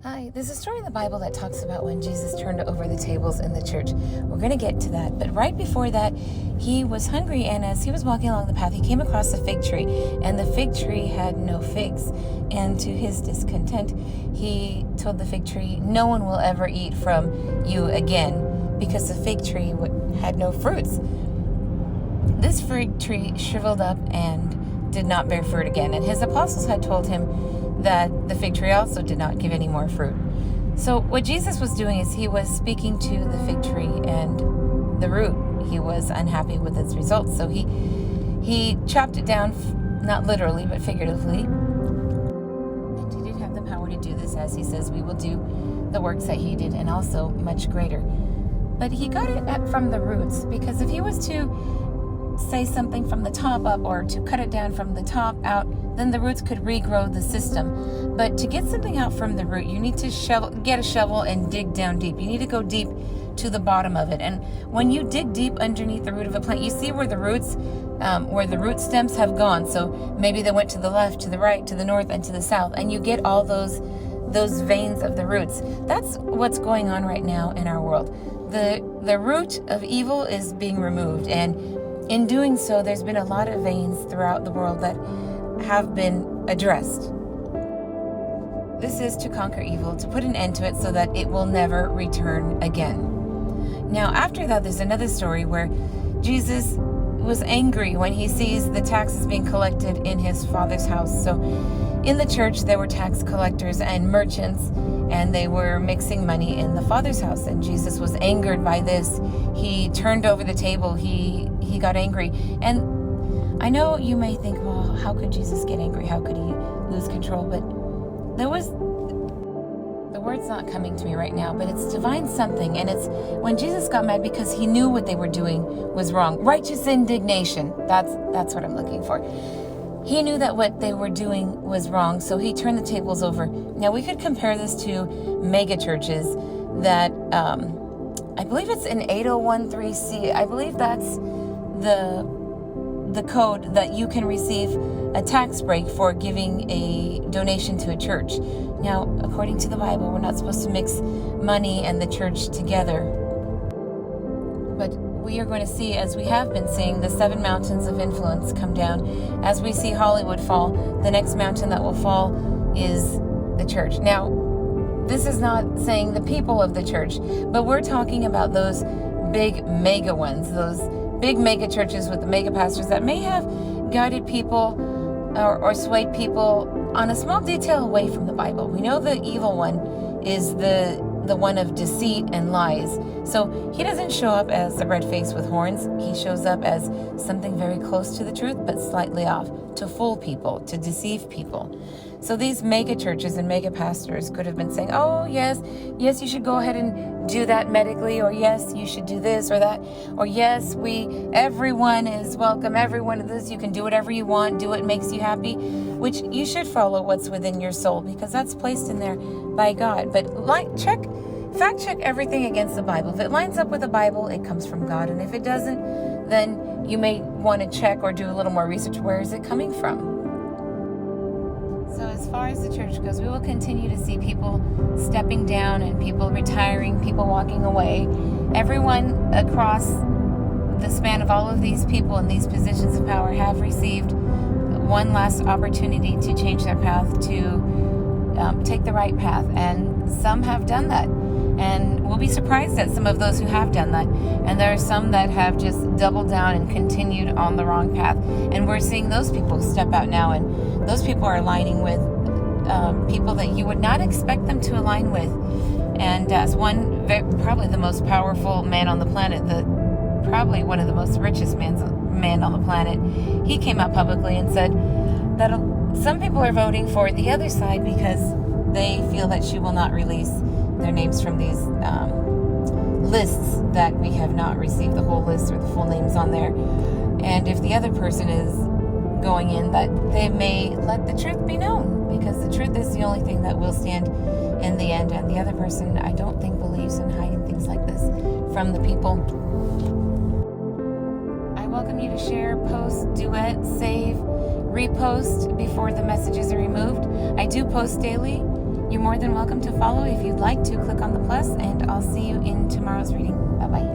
Hi, there's a story in the Bible that talks about when Jesus turned over the tables in the church. We're going to get to that. But right before that, he was hungry, and as he was walking along the path, he came across a fig tree, and the fig tree had no figs. And to his discontent, he told the fig tree, "No one will ever eat from you again," because the fig tree had no fruits. This fig tree shriveled up and did not bear fruit again, and his apostles had told him that the fig tree also did not give any more fruit. So what Jesus was doing is he was speaking to the fig tree and the root. He was unhappy with its results, so he chopped it down, not literally but figuratively. And he did have the power to do this, as he says, we will do the works that he did and also much greater. But he got it from the roots, because if he was to say something from the top up or to cut it down from the top out, then the roots could regrow the system. But to get something out from the root, you need to get a shovel and dig down deep. You need to go deep to the bottom of it. And when you dig deep underneath the root of a plant, you see where the roots, where the root stems have gone. So maybe they went to the left, to the right, to the north, and to the south, and you get all those veins of the roots. That's what's going on right now in our world. The root of evil is being removed, and in doing so, there's been a lot of veins throughout the world that have been addressed. This is to conquer evil, to put an end to it so that it will never return again. Now, after that, there's another story where Jesus was angry when he sees the taxes being collected in his Father's house. So in the church, there were tax collectors and merchants, and they were mixing money in the Father's house. And Jesus was angered by this. He turned over the table. He got angry. And I know you may think, well, how could Jesus get angry? How could he lose control? But the word's not coming to me right now, but it's divine something. And it's when Jesus got mad because he knew what they were doing was wrong. Righteous indignation. That's what I'm looking for. He knew that what they were doing was wrong, so he turned the tables over. Now, we could compare this to mega churches that, I believe it's in 8013C. I believe that's the code that you can receive a tax break for giving a donation to a church. Now, according to the Bible, we're not supposed to mix money and the church together. But we are going to see, as we have been seeing, the 7 mountains of influence come down. As we see Hollywood fall, the next mountain that will fall is the church. Now, this is not saying the people of the church, but we're talking about those big mega ones, those big mega churches with the mega pastors that may have guided people or swayed people on a small detail away from the Bible. We know the evil one is the one of deceit and lies. So he doesn't show up as a red face with horns. He shows up as something very close to the truth, but slightly off, to fool people, to deceive people. So these mega churches and mega pastors could have been saying, oh, yes, you should go ahead and do that medically, or yes, you should do this or that, or yes, everyone is welcome, everyone of this, you can do whatever you want, do what makes you happy, which you should follow what's within your soul, because that's placed in there by God. But fact check everything against the Bible. If it lines up with the Bible, it comes from God. And if it doesn't, then you may want to check or do a little more research. Where is it coming from? So as far as the church goes, we will continue to see people stepping down and people retiring, people walking away. Everyone across the span of all of these people in these positions of power have received one last opportunity to change their path, to take the right path. And some have done that. And we'll be surprised at some of those who have done that. And there are some that have just doubled down and continued on the wrong path. And we're seeing those people step out now. And those people are aligning with people that you would not expect them to align with. And as probably the most powerful man on the planet, probably one of the most richest man on the planet, he came out publicly and said that some people are voting for the other side because they feel that she will not release their names from these lists, that we have not received the whole list or the full names on there. And if the other person is going in, that they may let the truth be known, because the truth is the only thing that will stand in the end. And the other person, I don't think, believes in hiding things like this from the people. I welcome you to share, post, duet, save, repost before the messages are removed. I do post daily. You're more than welcome to follow if you'd like to. Click on the plus, and I'll see you in tomorrow's reading. Bye-bye.